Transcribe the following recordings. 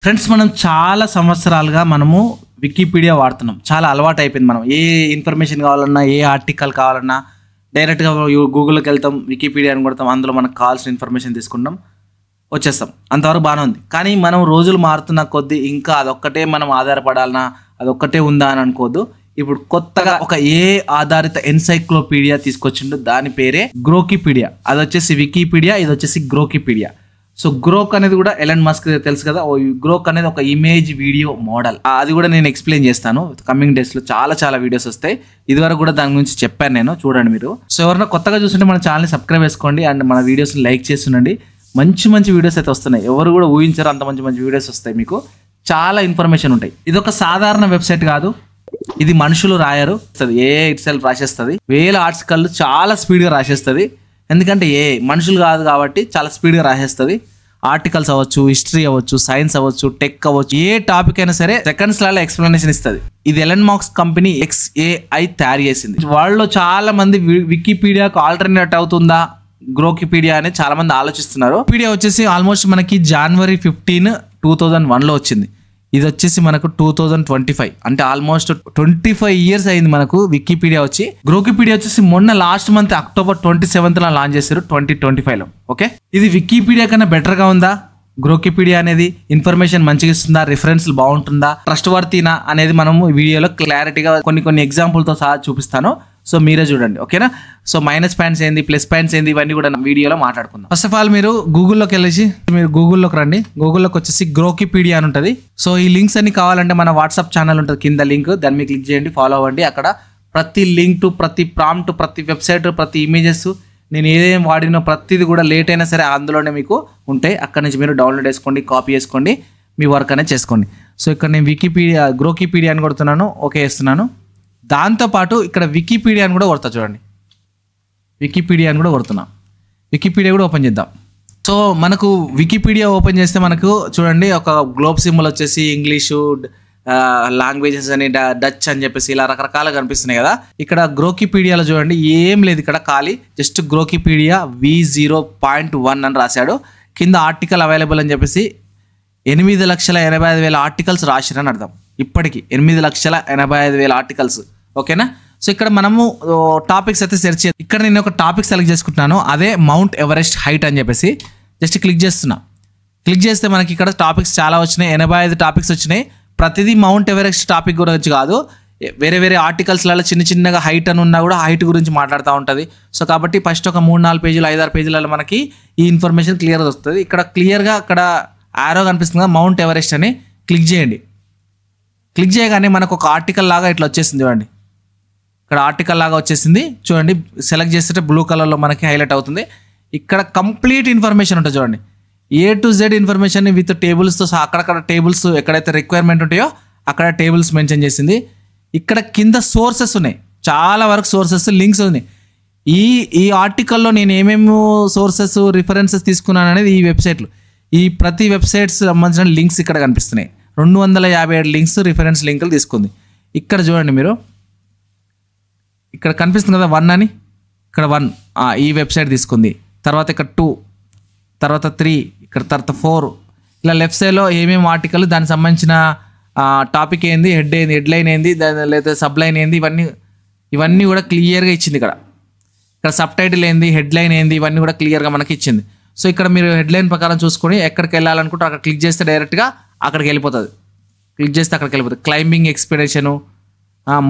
Friends మనం చాలా సంవత్సరాలుగా మనము వికీపీడియా వాడుతున్నాం. చాలా అలవాటు అయిపోయింది. మనం ఏ ఇన్ఫర్మేషన్ కావాలన్నా, ఏ ఆర్టికల్ కావాలన్నా డైరెక్ట్గా గూగుల్కి వెళ్తాం, వికీపీడియా అని కొడతాం, అందులో మనకు కావాల్సిన ఇన్ఫర్మేషన్ తీసుకుంటాం, వచ్చేస్తాం. అంతవరకు బాగానే ఉంది. కానీ మనం రోజులు మారుతున్న కొద్దీ ఇంకా అదొక్కటే మనం ఆధారపడాలన్నా, అదొక్కటే ఉందా అని అనుకోవద్దు. ఇప్పుడు కొత్తగా ఒక ఏ ఆధారిత ఎన్సైక్లోపీడియా తీసుకొచ్చిండు. దాని పేరే గ్రోకీపీడియా. అది వచ్చేసి వికీపీడియా, ఇది వచ్చేసి గ్రోకీపీడియా. సో గ్రోక్ అనేది కూడా ఎలన్ మస్క్ తెలుసు కదా. గ్రోక్ అనేది ఒక ఇమేజ్ వీడియో మోడల్. అది కూడా నేను ఎక్స్ప్లెయిన్ చేస్తాను కమింగ్ డేస్లో. చాలా వీడియోస్ వస్తాయి. ఇదివరకు కూడా దాని గురించి చెప్పాను నేను, చూడండి మీరు. సో ఎవరైనా కొత్తగా చూస్తుంటే మన ఛానల్ని సబ్స్క్రైబ్ చేసుకోండి అండ్ మన వీడియోస్ని లైక్ చేస్తుండండి. మంచి వీడియోస్ అయితే వస్తున్నాయి. ఎవరు కూడా ఊహించారు అంత మంచి వీడియోస్ వస్తాయి. మీకు చాలా ఇన్ఫర్మేషన్ ఉంటాయి. ఇది ఒక సాధారణ వెబ్సైట్ కాదు, ఇది మనుషులు రాయరు. ఏ ఇట్ సెల్ఫ్ రాసేస్తుంది. వేల ఆర్టికల్ చాలా స్పీడ్గా రాసేస్తుంది. ఎందుకంటే మనుషులు కాదు కాబట్టి చాలా స్పీడ్గా రాసేస్తుంది. ఆర్టికల్స్ అవ్వచ్చు, హిస్టరీ అవ్వచ్చు, సైన్స్ అవ్వచ్చు, టెక్ అవ్వచ్చు, ఏ టాపిక్ అయినా సరే సెకండ్స్లలో ఎక్స్ప్లెనేషన్ ఇస్తుంది. ఇది ఎలన్ మస్క్ కంపెనీ XAI తయారు చేసింది. వాళ్ళలో చాలా మంది వికీపీడియాకు ఆల్టర్నేట్ అవుతుందా గ్రోకీపీడియా అని చాలా మంది ఆలోచిస్తున్నారు. వికీపీడియా వచ్చేసి ఆల్మోస్ట్ మనకి January 15, 2001లో వచ్చింది. ఇది వచ్చేసి మనకు 2025, అంటే ఆల్మోస్ట్ 25 years అయింది మనకు వికీపీడియా వచ్చి. గ్రోకీపీడియా వచ్చేసి మొన్న last month October 27th launch చేశారు 2025లో. ఓకే, ఇది వికీపీడియా కన్నా బెటర్ గా ఉందా? గ్రోకీపీడియా అనేది ఇన్ఫర్మేషన్ మంచిగా ఇస్తుందా? రిఫరెన్స్లు బాగుంటుందా? ట్రస్ట్ వర్తీనా అనేది మనము ఈ వీడియోలో క్లారిటీగా కొన్ని ఎగ్జాంపుల్తో సహా చూపిస్తాను. సో మీరే చూడండి, ఓకేనా? సో మైనస్ పాయింట్స్ ఏంది, ప్లస్ పాయింట్స్ ఏంది, ఇవన్నీ కూడా వీడియోలో మాట్లాడుకుందాం. ఫస్ట్ ఆఫ్ ఆల్ మీరు గూగుల్లోకి వెళ్ళేసి మీరు గూగుల్లోకి రండి. గూగుల్లోకి వచ్చేసి గ్రోకీపీడియా అని ఉంటుంది. సో ఈ లింక్స్ అన్ని కావాలంటే మన వాట్సాప్ ఛానల్ ఉంటుంది కింద లింక్, దాన్ని మీరు క్లిక్ చేయండి, ఫాలో అవ్వండి. అక్కడ ప్రతి లింక్, ప్రతి ప్రాంప్ట్, ప్రతి వెబ్సైట్, ప్రతి ఇమేజెస్, నేను ఏదేం వాడినో ప్రతిది కూడా లేట్ అయినా సరే అందులోనే మీకు ఉంటాయి. అక్కడ నుంచి మీరు డౌన్లోడ్ చేసుకోండి, కాపీ చేసుకోండి, మీ వర్క్ అనేది చేసుకోండి. సో ఇక్కడ నేను గ్రోకీపీడియా అని కొడుతున్నాను, ఓకే వేస్తున్నాను. దాంతోపాటు ఇక్కడ వికీపీడియా అని కూడా కొడతా చూడండి. వికీపీడియా అని కూడా కొడుతున్నా. వికీపీడియా కూడా ఓపెన్ చేద్దాం. సో మనకు వికీపీడియా ఓపెన్ చేస్తే మనకు చూడండి ఒక గ్లోబ్ సింబల్ వచ్చేసి ఇంగ్లీషు, లాంగ్వేజెస్ అని, డచ్ అని చెప్పేసి ఇలా రకరకాలుగా కనిపిస్తున్నాయి కదా. ఇక్కడ గ్రోకీపీడియాలో చూడండి ఏం లేదు, ఇక్కడ ఖాళీ జస్ట్ గ్రోకీపీడియా V0.1 అని రాశాడు. కింద ఆర్టికల్ అవైలబుల్ అని చెప్పేసి 8,85,000 ఆర్టికల్స్ రాసిరని అర్థం. ఇప్పటికి 8,85,000 ఆర్టికల్స్, ఓకేనా? సో ఇక్కడ మనము టాపిక్స్ అయితే సెర్చ్ చేయాలి. ఇక్కడ నేను ఒక టాపిక్ సెలెక్ట్ చేసుకుంటున్నాను, అదే మౌంట్ ఎవరెస్ట్ హైట్ అని చెప్పేసి జస్ట్ క్లిక్ చేస్తున్నా. క్లిక్ చేస్తే మనకి ఇక్కడ టాపిక్స్ చాలా వచ్చినాయి, 85 టాపిక్స్ వచ్చినాయి. ప్రతిదీ మౌంట్ ఎవరెస్ట్ టాపిక్ గురించి కాదు, వేరే ఆర్టికల్స్లలో చిన్నగా హైట్ అని ఉన్నా కూడా హైట్ గురించి మాట్లాడుతూ ఉంటుంది. సో కాబట్టి ఫస్ట్ ఒక 3-4 పేజీలు, 5-6 పేజీలలో మనకి ఈ ఇన్ఫర్మేషన్ క్లియర్గా వస్తుంది. ఇక్కడ క్లియర్గా అక్కడ ఆరో కనిపిస్తుంది కదా, మౌంట్ ఎవరెస్ట్ అని క్లిక్ చేయండి. క్లిక్ చేయగానే మనకు ఒక ఆర్టికల్ లాగా ఇట్లా వచ్చేసింది చూడండి. ఇక్కడ ఆర్టికల్ లాగా వచ్చేసింది చూడండి. సెలెక్ట్ చేస్తే బ్లూ కలర్లో మనకి హైలైట్ అవుతుంది. ఇక్కడ కంప్లీట్ ఇన్ఫర్మేషన్ ఉంటుంది చూడండి, A to Z information with టేబుల్స్తో సహా. అక్కడక్కడ టేబుల్స్ ఎక్కడైతే రిక్వైర్మెంట్ ఉంటాయో అక్కడ టేబుల్స్ మెన్షన్ చేసింది. ఇక్కడ కింద సోర్సెస్ ఉన్నాయి, చాలా వరకు సోర్సెస్, లింక్స్ ఉన్నాయి. ఈ ఆర్టికల్లో నేను ఏమేమి సోర్సెస్, రిఫరెన్సెస్ తీసుకున్నాను అనేది ఈ వెబ్సైట్లు, ఈ ప్రతి వెబ్సైట్స్ సంబంధించిన లింక్స్ ఇక్కడ కనిపిస్తున్నాయి. 257 లింక్స్, రిఫరెన్స్ లింకులు తీసుకుంది. ఇక్కడ చూడండి మీరు, ఇక్కడ కనిపిస్తుంది కదా 1 అని, ఇక్కడ 1 ఈ వెబ్సైట్ తీసుకుంది. తర్వాత ఇక్కడ 2, తర్వాత 3, ఇక్కడ తర్వాత 4, ఇలా లెఫ్ట్ సైడ్లో ఏమేమి ఆర్టికల్, దానికి సంబంధించిన టాపిక్ ఏంది, హెడ్లైన్ ఏంది, లేదా సబ్లైన్ ఏంది, ఇవన్నీ కూడా క్లియర్గా ఇచ్చింది. ఇక్కడ సబ్ టైటిల్ ఏంది, హెడ్లైన్ ఏంది, ఇవన్నీ కూడా క్లియర్గా మనకి ఇచ్చింది. సో ఇక్కడ మీరు హెడ్లైన్ ప్రకారం చూసుకొని ఎక్కడికి వెళ్ళాలనుకుంటే అక్కడ క్లిక్ చేస్తే డైరెక్ట్గా అక్కడికి వెళ్ళిపోతుంది. క్లిక్ చేస్తే అక్కడికి వెళ్ళిపోతుంది. క్లైంబింగ్ ఎక్స్పెడిషను,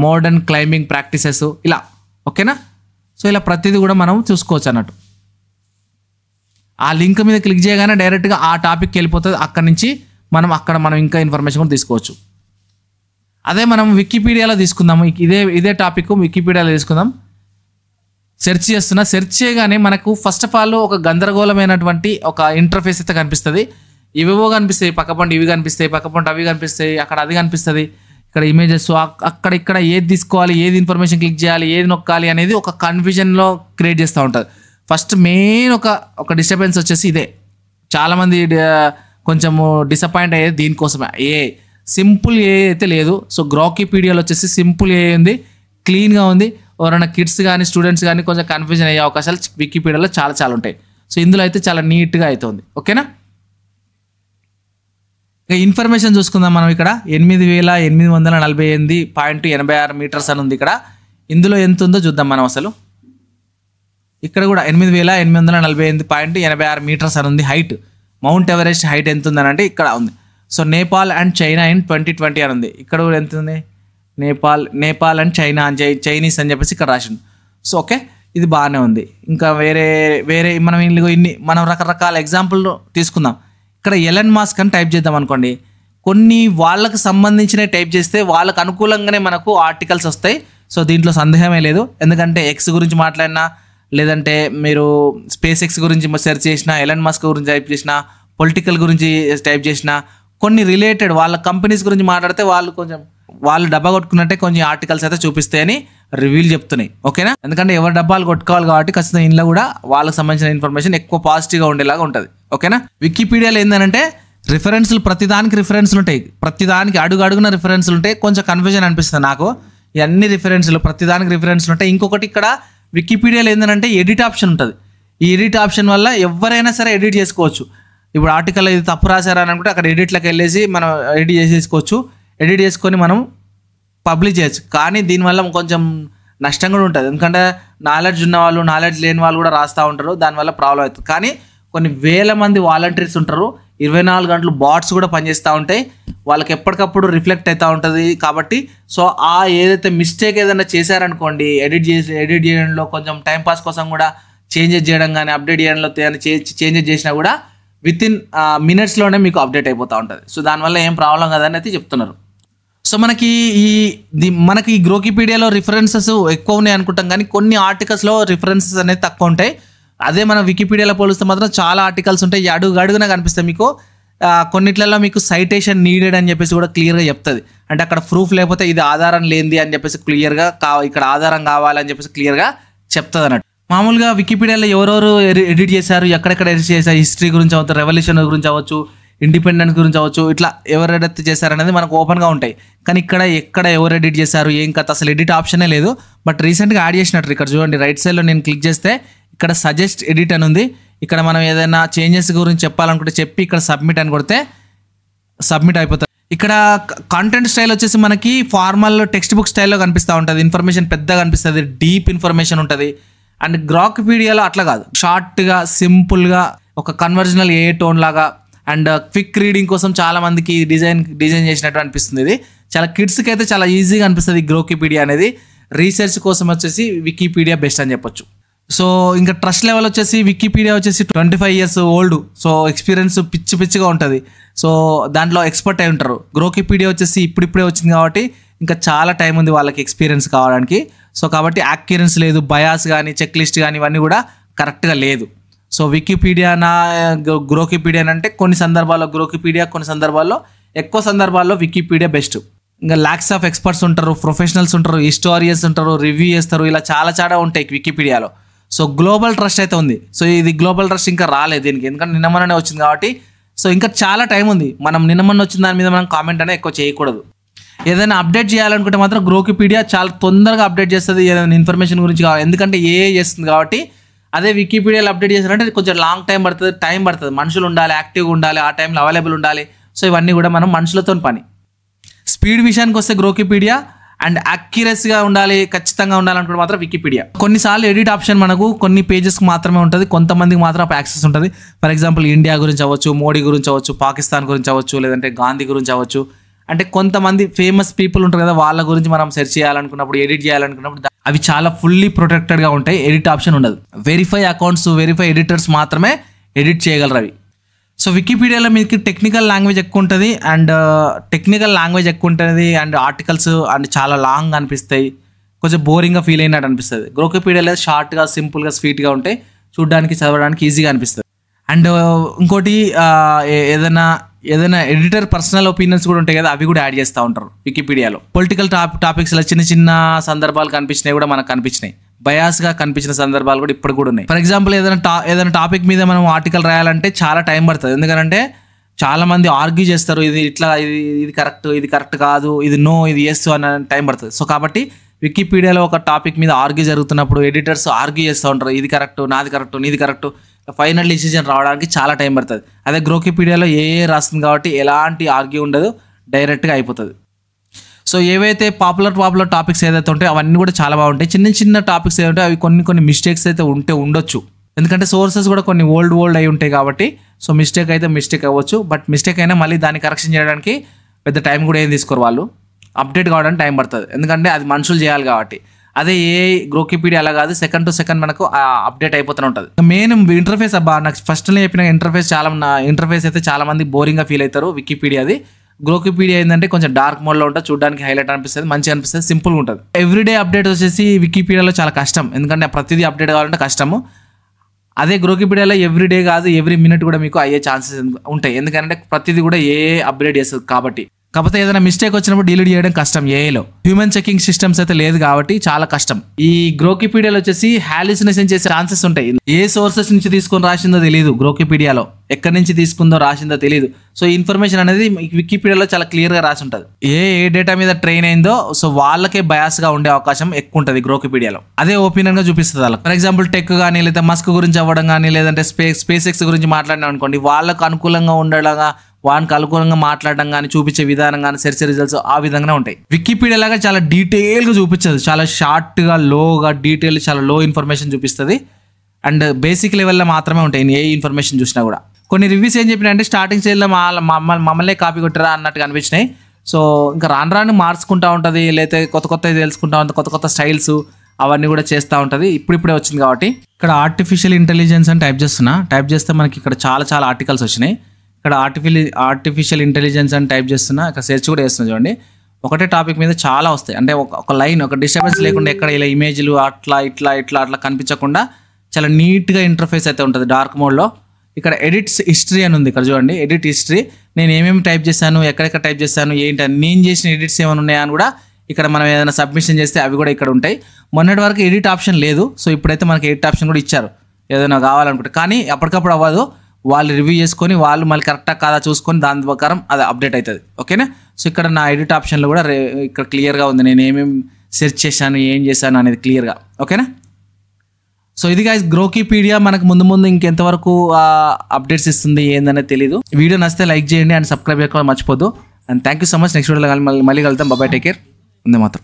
మోడర్న్ క్లైంబింగ్ ప్రాక్టీసెస్, ఇలా, ఓకేనా? సో ఇలా ప్రతిదీ కూడా మనం చూసుకోవచ్చు అన్నట్టు. ఆ లింక్ మీద క్లిక్ చేయగానే డైరెక్ట్గా ఆ టాపిక్కి వెళ్ళిపోతుంది. అక్కడ నుంచి మనం ఇంకా ఇన్ఫర్మేషన్ కూడా తీసుకోవచ్చు. అదే మనం వికీపీడియాలో తీసుకుందాము. ఇదే టాపిక్ వికీపీడియాలో తీసుకుందాం. సెర్చ్ చేస్తున్నా. సెర్చ్ చేయగానే మనకు ఫస్ట్ ఆఫ్ ఆల్ ఒక గందరగోళమైనటువంటి ఒక ఇంటర్ఫేస్ అయితే కనిపిస్తుంది. ఇవేవో కనిపిస్తాయి, పక్కపంట ఇవి కనిపిస్తాయి, పక్కపంట అవి కనిపిస్తాయి, అక్కడ అది కనిపిస్తుంది, ఇక్కడ ఇమేజెస్, ఇక్కడ ఏది తీసుకోవాలి, ఏది ఇన్ఫర్మేషన్ క్లిక్ చేయాలి, ఏది నొక్కాలి అనేది ఒక కన్ఫ్యూజన్లో క్రియేట్ చేస్తూ ఉంటుంది. ఫస్ట్ మెయిన్ ఒక డిస్టర్బెన్స్ వచ్చేసి ఇదే. చాలామంది కొంచెము డిసప్పాయింట్ అయ్యేది దీనికోసమే. సింపుల్ అయితే లేదు. సో గ్రోకీపీడియాలో వచ్చేసి సింపుల్ ఉంది, క్లీన్గా ఉంది. ఎవరైనా కిడ్స్ కానీ స్టూడెంట్స్ కానీ కొంచెం కన్ఫ్యూజన్ అయ్యే అవకాశాలు వికీపీడియాలో చాలా ఉంటాయి. సో ఇందులో అయితే చాలా నీట్గా అవుతుంది, ఓకేనా? ఇక ఇన్ఫర్మేషన్ చూసుకుందాం మనం. ఇక్కడ 8848.86 మీటర్స్ అని ఉంది. ఇక్కడ ఇందులో ఎంత ఉందో చూద్దాం మనం. అసలు ఇక్కడ కూడా 8848.86 మీటర్స్ అని ఉంది హైట్. మౌంట్ ఎవరెస్ట్ హైట్ ఎంత ఉందని అంటే ఇక్కడ ఉంది. So Nepal and China in 2020 అని ఉంది. ఇక్కడ కూడా ఎంత ఉంది? నేపాల్ అండ్ చైనా చైనీస్ అని చెప్పేసి ఇక్కడ రాసింది. సో ఓకే, ఇది బాగానే ఉంది. ఇంకా వేరే మనం రకరకాల ఎగ్జాంపుల్ తీసుకుందాం. ఇక్కడ ఎలన్ మాస్క్ అని టైప్ చేద్దాం అనుకోండి. కొన్ని వాళ్ళకు సంబంధించిన టైప్ చేస్తే వాళ్ళకు అనుకూలంగానే మనకు ఆర్టికల్స్ వస్తాయి. సో దీంట్లో సందేహమే లేదు. ఎందుకంటే ఎక్స్ గురించి మాట్లాడినా, లేదంటే మీరు స్పేస్ ఎక్స్ గురించి సెర్చ్ చేసినా, ఎలన్ మాస్క్ గురించి టైప్ చేసినా, పొలిటికల్ గురించి టైప్ చేసినా, కొన్ని రిలేటెడ్ వాళ్ళ కంపెనీస్ గురించి మాట్లాడితే వాళ్ళు డబ్బా కొట్టుకున్నట్టే కొన్ని ఆర్టికల్స్ అయితే చూపిస్తాయని రివ్యూలు చెప్తున్నాయి. ఓకేనా? ఎందుకంటే ఎవరు డబ్బాలు కొట్టుకోవాలి కాబట్టి ఖచ్చితంగా ఇంట్లో కూడా వాళ్ళకి సంబంధించిన ఇన్ఫర్మేషన్ ఎక్కువ పాజిటివ్గా ఉండేలాగా ఉంటుంది. ఓకేనా? వికీపీడియాలో ఏంటంటే రిఫరెన్స్లు, ప్రతిదానికి రిఫరెన్స్లు ఉంటాయి. ప్రతిదానికి అడుగున రిఫరెన్స్లు ఉంటాయి. కొంచెం కన్ఫ్యూజన్ అనిపిస్తుంది నాకు. ఇవన్నీ రిఫరెన్స్లు, ప్రతిదానికి రిఫరెన్స్లు ఉంటాయి. ఇంకొకటి ఇక్కడ వికీపీడియాలో ఏంటంటే ఎడిట్ ఆప్షన్ ఉంటుంది. ఈ ఎడిట్ ఆప్షన్ వల్ల ఎవరైనా సరే ఎడిట్ చేసుకోవచ్చు. ఇప్పుడు ఆర్టికల్ ఇది తప్పు రాశారని అనుకుంటే అక్కడ ఎడిట్లోకి వెళ్ళేసి మనం ఎడిట్ చేసేసుకోవచ్చు. ఎడిట్ చేసుకొని మనం పబ్లిష్ చేయొచ్చు. కానీ దీనివల్ల కొంచెం నష్టం కూడా ఉంటుంది. ఎందుకంటే నాలెడ్జ్ ఉన్న వాళ్ళు, నాలెడ్జ్ లేని వాళ్ళు కూడా రాస్తూ ఉంటారు. దానివల్ల ప్రాబ్లం అవుతుంది. కానీ కొన్ని వేల మంది వాలంటీర్స్ ఉంటారు. 24 గంటలు బాట్స్ కూడా పనిచేస్తూ ఉంటాయి. వాళ్ళకి ఎప్పటికప్పుడు రిఫ్లెక్ట్ అవుతూ ఉంటుంది. కాబట్టి సో ఏదైతే మిస్టేక్ ఏదైనా చేశారనుకోండి, ఎడిట్ చేయడంలో కొంచెం టైంపాస్ కోసం కూడా చేంజెస్ చేయడం కానీ, అప్డేట్ చేయడంలో చేంజెస్ చేసినా కూడా వితిన్ మినిట్స్లోనే మీకు అప్డేట్ అయిపోతూ ఉంటుంది. సో దానివల్ల ఏం ప్రాబ్లం కదని అయితే చెప్తున్నారు. సో మనకి ఈ గ్రోకిపీడియాలో రిఫరెన్సెస్ ఎక్కువ ఉన్నాయి అనుకుంటాం, కానీ కొన్ని ఆర్టికల్స్లో రిఫరెన్సెస్ అనేది తక్కువ ఉంటాయి. అదే మనం వికీపీడియాలో పోలిస్తే మాత్రం చాలా ఆర్టికల్స్ ఉంటాయి. అడుగున కనిపిస్తాయి మీకు. కొన్నిట్లలో మీకు సైటేషన్ నీడెడ్ అని చెప్పేసి కూడా క్లియర్గా చెప్తుంది. అంటే అక్కడ ప్రూఫ్ లేకపోతే ఇది ఆధారం లేనిది అని చెప్పేసి క్లియర్గా ఇక్కడ ఆధారం కావాలని చెప్పేసి క్లియర్గా చెప్తుంది అన్నట్టు. మామూలుగా వికీపీడియాలో ఎవరెవరు ఎడిట్ చేశారు, ఎక్కడెక్కడ ఎడిట్ చేశారు, హిస్టరీ గురించి అవ్వచ్చు, రెవల్యూషన్ గురించి అవ్వచ్చు, ఇండిపెండెన్స్ గురించి అవ్వచ్చు, ఇట్లా ఎవరు ఎడిట్ చేశారనేది మనకు ఓపెన్గా ఉంటాయి. కానీ ఎక్కడ ఎవరు ఎడిట్ చేశారు, ఏం కథ, అసలు ఎడిట్ ఆప్షనే లేదు. బట్ రీసెంట్గా యాడ్ చేసినట్టు ఇక్కడ చూడండి, రైట్ సైడ్లో నేను క్లిక్ చేస్తే ఇక్కడ సజెస్ట్ ఎడిట్ అని ఉంది. ఇక్కడ మనం ఏదైనా చేంజెస్ గురించి చెప్పాలనుకుంటే చెప్పి ఇక్కడ సబ్మిట్ అని కొడితే సబ్మిట్ అయిపోతుంది. ఇక్కడ కంటెంట్ స్టైల్ వచ్చేసి మనకి ఫార్మల్ టెక్స్ట్ బుక్ స్టైల్లో కనిపిస్తూ ఉంటుంది. ఇన్ఫర్మేషన్ పెద్దగా కనిపిస్తుంది, డీప్ ఇన్ఫర్మేషన్ ఉంటుంది. అండ్ గ్రోకిపీడియాలో అట్లా కాదు, షార్ట్గా సింపుల్గా ఒక కన్వర్జనల్ ఏ టోన్ లాగా అండ్ క్విక్ రీడింగ్ కోసం చాలా మందికి డిజైన్ చేసినట్టు అనిపిస్తుంది. ఇది చాలా కిడ్స్కి అయితే చాలా ఈజీగా అనిపిస్తుంది గ్రోకిపీడియా అనేది. రీసెర్చ్ కోసం వచ్చేసి వికీపీడియా బెస్ట్ అని చెప్పొచ్చు. సో ఇంకా ట్రస్ట్ లెవెల్ వచ్చేసి వికీపీడియా వచ్చేసి 25 years ఓల్డ్. సో ఎక్స్పీరియన్స్ పిచ్చిగా ఉంటుంది. సో దాంట్లో ఎక్స్పర్ట్ అయి ఉంటారు. గ్రోకిపీడియా వచ్చేసి ఇప్పుడిప్పుడే వచ్చింది కాబట్టి ఇంకా చాలా టైం ఉంది వాళ్ళకి ఎక్స్పీరియన్స్ కావడానికి. సో కాబట్టి యాక్యురెన్స్ లేదు, బయాస్ కానీ చెక్ లిస్ట్ కానీ ఇవన్నీ కూడా కరెక్ట్గా లేదు. సో వికీపీడియానా గ్రోకిపీడియా అంటే కొన్ని సందర్భాల్లో గ్రోకిపీడియా, కొన్ని సందర్భాల్లో ఎక్కువ సందర్భాల్లో వికీపీడియా బెస్ట్. ఇంకా ల్యాక్స్ ఆఫ్ ఎక్స్పర్ట్స్ ఉంటారు, ప్రొఫెషనల్స్ ఉంటారు, హిస్టోరియన్స్ ఉంటారు, రివ్యూ చేస్తారు, ఇలా చాలా ఉంటాయి వికీపీడియాలో. సో గ్లోబల్ ట్రస్ట్ అయితే ఉంది. సో ఇది గ్లోబల్ ట్రస్ట్ ఇంకా రాలేదు దీనికి, ఎందుకంటే నిన్నమనే వచ్చింది కాబట్టి. సో ఇంకా చాలా టైం ఉంది. మనం నిన్నమన్న వచ్చిన దాని మీద మనం కామెంట్ అనేది ఎక్కువ చేయకూడదు. ఏదైనా అప్డేట్ చేయాలనుకుంటే మాత్రం గ్రోకిపీడియా చాలా తొందరగా అప్డేట్ చేస్తుంది ఏదైనా ఇన్ఫర్మేషన్ గురించి కావాలి, ఎందుకంటే చేస్తుంది కాబట్టి. అదే వికీపీడియాలో అప్డేట్ చేశారంటే కొంచెం లాంగ్ టైం పడుతుంది. మనుషులు ఉండాలి, యాక్టివ్గా ఉండాలి, ఆ టైంలో అవైలబుల్ ఉండాలి. సో ఇవన్నీ కూడా మనం మనుషులతో పని. స్పీడ్ విషయానికి వస్తే గ్రోకిపీడియా, అండ్ యాక్యురసీగా ఉండాలి, ఖచ్చితంగా ఉండాలనుకుంటే మాత్రం వికీపీడియా. కొన్నిసార్లు ఎడిట్ ఆప్షన్ మనకు కొన్ని పేజెస్కి మాత్రమే ఉంటుంది, కొంతమందికి మాత్రం యాక్సెస్ ఉంటుంది. ఫర్ ఎగ్జాంపుల్ ఇండియా గురించి అవ్వచ్చు, మోడీ గురించి అవ్వచ్చు, పాకిస్తాన్ గురించి అవ్వచ్చు, లేదంటే గాంధీ గురించి అవ్వచ్చు. అంటే కొంతమంది ఫేమస్ పీపుల్ ఉంటారు కదా, వాళ్ళ గురించి మనం సెర్చ్ చేయాలనుకున్నప్పుడు, ఎడిట్ చేయాలనుకున్నప్పుడు అవి చాలా ఫుల్లీ ప్రొటెక్టెడ్గా ఉంటాయి. ఎడిట్ ఆప్షన్ ఉండదు. వెరిఫై అకౌంట్స్, వెరిఫై ఎడిటర్స్ మాత్రమే ఎడిట్ చేయగలరు అవి. సో వికీపీడియాలో మీకు టెక్నికల్ లాంగ్వేజ్ ఎక్కువ ఉంటుంది, అండ్ ఆర్టికల్స్ అండ్ చాలా లాంగ్ అనిపిస్తాయి, కొంచెం బోరింగ్గా ఫీల్ అయినట్టు అనిపిస్తుంది. గ్రోకిపీడియాలో షార్ట్గా, సింపుల్గా, స్వీట్గా ఉంటాయి, చూడడానికి చదవడానికి ఈజీగా అనిపిస్తుంది. అండ్ ఇంకోటి ఏదైనా ఎడిటర్ పర్సనల్ ఒపీనియన్స్ కూడా ఉంటాయి కదా, అవి కూడా యాడ్ చేస్తూ ఉంటారు వికీపీడియాలో. పొలిటికల్ టాపిక్స్లో చిన్న సందర్భాలు కనిపించినాయి కూడా మనకు కనిపించినాయి. బయాస్గా కనిపించిన సందర్భాలు కూడా ఇప్పుడు కూడా ఉన్నాయి. ఫర్ ఎగ్జాంపుల్ ఏదైనా టాపిక్ మీద మనం ఆర్టికల్ రాయాలంటే చాలా టైం పడుతుంది. ఎందుకంటే చాలా మంది ఆర్గ్యూ చేస్తారు, ఇది ఇట్లా, ఇది కరెక్ట్ కాదు, ఇది నో, ఇది ఎస్ అన్న టైం పడుతుంది. సో కాబట్టి వికీపీడియాలో ఒక టాపిక్ మీద ఆర్గ్యూ జరుగుతున్నప్పుడు ఎడిటర్స్ ఆర్గ్యూ చేస్తూ ఉంటారు, ఇది కరెక్ట్, నాది కరెక్ట్, నీది కరెక్ట్, ఫైనల్ డిసిజన్ రావడానికి చాలా టైం పడుతుంది. అదే గ్రోకిపీడియాలో రాస్తుంది కాబట్టి ఎలాంటి ఆర్గ్యూ ఉండదు, డైరెక్ట్గా అయిపోతుంది. సో ఏవైతే పాపులర్ టాపిక్స్ ఏదైతే ఉంటాయో అవన్నీ కూడా చాలా బాగుంటాయి. చిన్న టాపిక్స్ ఏదైతే అవి కొన్ని మిస్టేక్స్ అయితే ఉండొచ్చు, ఎందుకంటే సోర్సెస్ కూడా కొన్ని ఓల్డ్ అయి ఉంటాయి కాబట్టి. సో మిస్టేక్ అవ్వచ్చు, బట్ మిస్టేక్ అయినా మళ్ళీ దాన్ని కరెక్షన్ చేయడానికి పెద్ద టైం కూడా ఏం తీసుకోరు వాళ్ళు. అప్డేట్ కావడానికి టైం పడుతుంది, ఎందుకంటే అది మనుషులు చేయాలి కాబట్టి. అదే గ్రోకిపీడియా అలా కాదు, సెకండ్ టు సెకండ్ మనకు అప్డేట్ అయిపోతూనే ఉంటుంది. మెయిన్ ఇంటర్ఫేస్ నాకు ఫస్ట్లో చెప్పిన ఇంటర్ఫేస్ అయితే చాలా మంది బోరింగ్గా ఫీల్ అవుతారు వికీపీడియాది. గ్రోకిపీడియా ఏంటంటే కొంచెం డార్క్ మోడ్లో ఉంటుంది, చూడడానికి హైలైట్ అనిపిస్తుంది, మంచిగా అనిపిస్తుంది, సింపుల్గా ఉంటుంది. ఎవ్రీడే అప్డేట్ వచ్చేసి వికీపీడియాలో చాలా కష్టం, ఎందుకంటే ప్రతిదీ అప్డేట్ కావాలంటే కష్టము. అదే గ్రోకిపీడియాలో ఎవ్రీడే కాదు, ఎవ్రీ మినిట్ కూడా మీకు అయ్యే ఛాన్సెస్ ఉంటాయి, ఎందుకంటే ప్రతిదీ కూడా అప్డేట్ చేస్తుంది కాబట్టి. కాకపోతే ఏదైనా మిస్టేక్ వచ్చినప్పుడు డిలీట్ చేయడం కష్టం. ఏఐలో హ్యూమన్ చెకింగ్ సిస్టమ్స్ అయితే లేదు కాబట్టి చాలా కష్టం. ఈ గ్రోకిపీడియాలో వచ్చేసి హాలిసినేషన్ చేసే ఛాన్సెస్ ఉంటాయి. ఏ సోర్సెస్ నుంచి తీసుకొని రాసిందో తెలియదు, గ్రోకిపీడియాలో ఎక్కడి నుంచి తీసుకుందో రాసిందో తెలియదు. సో ఇన్ఫర్మేషన్ అనేది వికీపీడియాలో చాలా క్లియర్గా రాసి ఉంటుంది. ఏ డేటా మీద ట్రైన్ అయిందో సో వాళ్ళకే బయాస్గా ఉండే అవకాశం ఎక్కువ ఉంటుంది గ్రోకిపీడియాలో. అదే ఒపీనియన్గా చూపిస్తుంది వాళ్ళకి. ఫర్ ఎగ్జాంపుల్ టెక్ కానీ, లేదా మస్క్ గురించి అవ్వడం కానీ, లేదంటే స్పేస్ ఎక్స్ గురించి మాట్లాడినాం అనుకోండి, వాళ్ళకు అనుకూలంగా ఉండేలాగా వానికి అనుకూలంగా మాట్లాడడం కానీ, చూపించే విధానం కానీ, సెర్చ్ రిజల్ట్స్ ఆ విధంగానే ఉంటాయి. వికీపీడియా లాగా చాలా డీటెయిల్గా చూపించదు, చాలా షార్ట్గా లోగా డీటెయిల్ చాలా లో ఇన్ఫర్మేషన్ చూపిస్తుంది. అండ్ బేసిక్ లెవెల్లో మాత్రమే ఉంటాయి ఏ ఇన్ఫర్మేషన్ చూసినా కూడా. కొన్ని రివ్యూస్ ఏం చెప్పినా అంటే స్టార్టింగ్ స్టేజ్లో మమ్మల్ని కాపీ కొట్టారా అన్నట్టుగా అనిపించినాయి. సో ఇంకా రాను మార్చుకుంటూ ఉంటుంది, లేకపోతే కొత్త తెలుసుకుంటా ఉంటుంది, కొత్త స్టైల్స్ అవన్నీ కూడా చేస్తూ ఉంటుంది. ఇప్పుడిప్పుడే వచ్చింది కాబట్టి. ఇక్కడ ఆర్టిఫిషియల్ ఇంటెలిజెన్స్ అని టైప్ చేస్తే మనకి ఇక్కడ చాలా ఆర్టికల్స్ వచ్చినాయి. ఇక్కడ ఆర్టిఫిషియల్ ఇంటెలిజెన్స్ అని టైప్ చేస్తున్నా, ఇక్కడ సెర్చ్ కూడా చేస్తున్నా చూడండి. ఒకటే టాపిక్ మీద చాలా వస్తాయి, అంటే ఒక లైన్, ఒక డిస్టర్బెన్స్ లేకుండా ఎక్కడ ఇలా ఇమేజ్లు అట్లా కనిపించకుండా చాలా నీట్గా ఇంటర్ఫేస్ అయితే ఉంటుంది డార్క్ మోడ్లో. ఇక్కడ ఎడిట్స్ హిస్టరీ అని ఉంది, ఇక్కడ చూడండి ఎడిట్ హిస్టరీ. నేను ఏమేమి టైప్ చేశాను, ఎక్కడెక్కడ టైప్ చేశాను, ఏంటని నేను చేసిన ఎడిట్స్ ఏమైనా ఉన్నాయా అని కూడా ఇక్కడ మనం ఏదైనా సబ్మిషన్ చేస్తే అవి కూడా ఇక్కడ ఉంటాయి. మొన్నటి వరకు ఎడిట్ ఆప్షన్ లేదు, సో ఇప్పుడైతే మనకి ఎడిట్ ఆప్షన్ కూడా ఇచ్చారు ఏదైనా కావాలనుకుంటే. కానీ అప్పటికప్పుడు అవ్వదు, వాళ్ళు రివ్యూ చేసుకొని వాళ్ళు మళ్ళీ కరెక్టా కాదా చూసుకొని దాని ప్రకారం అది అప్డేట్ అవుతుంది. ఓకేనా. సో ఇక్కడ నా ఎడిట్ ఆప్షన్లో కూడా ఇక్కడ క్లియర్గా ఉంది నేను ఏమేమి సెర్చ్ చేశాను, ఏం చేశాను అనేది క్లియర్గా. ఓకేనా. సో ఇది గైస్ గ్రోకిపీడియా. మనకు ముందు ఇంకెంతవరకు అప్డేట్స్ ఇస్తుంది ఏందనేది తెలీదు. వీడియో నచ్చితే లైక్ చేయండి అండ్ సబ్స్క్రైబ్ చేసుకోవాలి మర్చిపోద్దు. And thank you so much. Next వీడియోలో మళ్ళీ కలుద్దాం. Bye, take care. ఉంది మాత్రం.